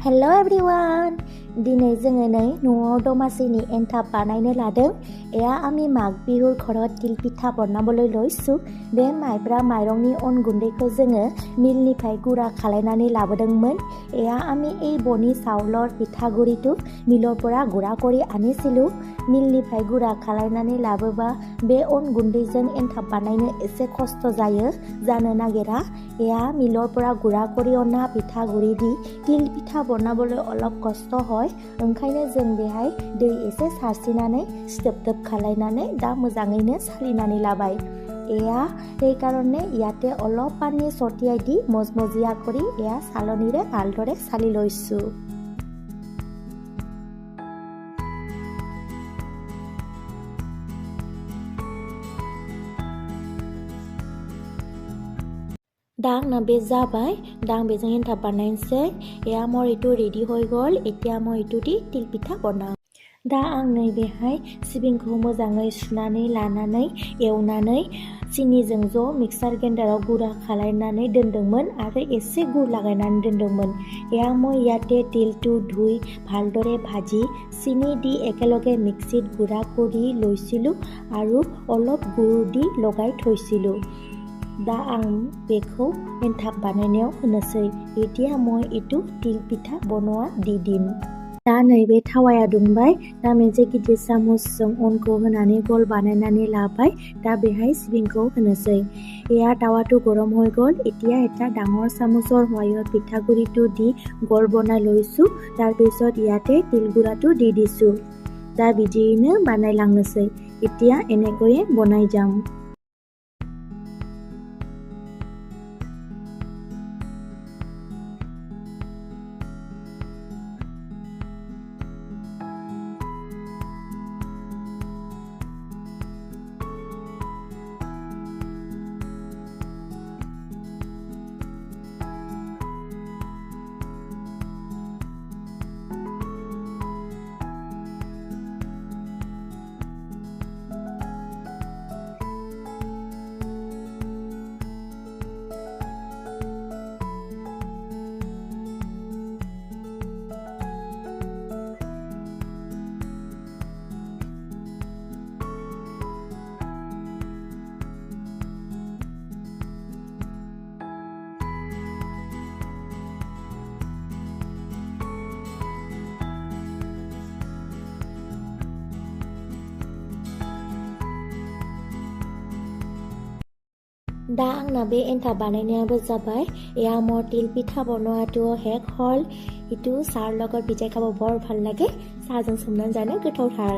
Hello everyone. Dinay जोङो नै न'आव दमासिनि एन्थाब बानायनो लादों। एया आमी माग बिहुर घৰত तिल पिठा बनाবলৈ লৈছো। बे माइब्रा माइरंनि अन गुन्दैखौ जोङो मिलनिफ्राय गुरा खालायनानै लाबोदोंमोन। एया आमी এই বনি চাউলৰ পিঠাগুৰিটো মিলৰ পৰা গুৰা কৰি আনিছিলো। मिलनिफ्राय गुरा खालायनानै लाबोबा बे अन गुन्दैजों एन्थाब बानायनो एसे खस्थ जायो जानो नागिरा। एया मिলৰ পৰা गुरा কৰি অনা পিঠাগুৰি দি तिल पिठा बनाবলৈ অলপ কষ্ট হয়। ओंखायनो जों बेहाय दै एसे सारसिनानै सिदोब खालायनानै दा मोजाङैनो सालिनानै लाबाय। एया এই কাৰণে ইয়াতে অলপ পানী ছটিয়াই দি মজমজিয়া কৰি এয়া চালনীৰে ভালদৰে চালি লৈছো। दा आंना बे जाबाय। दा आं बेजों एन्थाब बानायनोसै। एया मोर इटु रेडि হৈ गल। এতিয়া মই इटु দি तिल पिठा बनाम। दा आं नै बेहाय सिबिंखौ मोजाङै सुनानै लानानै एवनानै सिनिजों ज' मिक्सार ग्राइन्डाराव गुरा खालायनानै दोनदोंमोन आरो एसे गुर लागायनानै दोनदोंमोन। एया মই ইয়াতে তিলটো ধুই ভালদৰে ভাজি চিনি দি একেলগে মিক্সিত গুৰা কৰি লৈছিলো আৰু অলপ গুৰ দি লগাই থৈছিলো। दा आं बेखौ एन्थाब बानायनायाव होनोसै। এতিয়া মই इटु तिल पिठा बनवा দি दिम। दा नैबे थावाया दुंबाय। दा मोनसे गिदिर सामुसजों अनखौ होनानै गल बानायनानै लाबाय। दा बेहाय सिबिंखौ होनोसै। एया तावाটো गरम হৈ গল। এতিয়া এটা ডাঙৰ চামুচৰ সহায়ত পিঠাগুৰিটো দি গল বনাই লৈছো। তাৰ পিছত ইয়াতে তিল গুৰাটো দি দিছো। दा बिदियैनो बानायलांनोसै। এতিয়া এনেকৈয়ে বনাই যাম। दा आंना बे एन्थाब बानायनायाबो जाबाय। एया मोर तिल पिठा बनवाটো শেষ হল। इटु सार লগত ভিজাই खाब बर ভাল লাগে। साहजों सोमनानै जानो गोथावथार।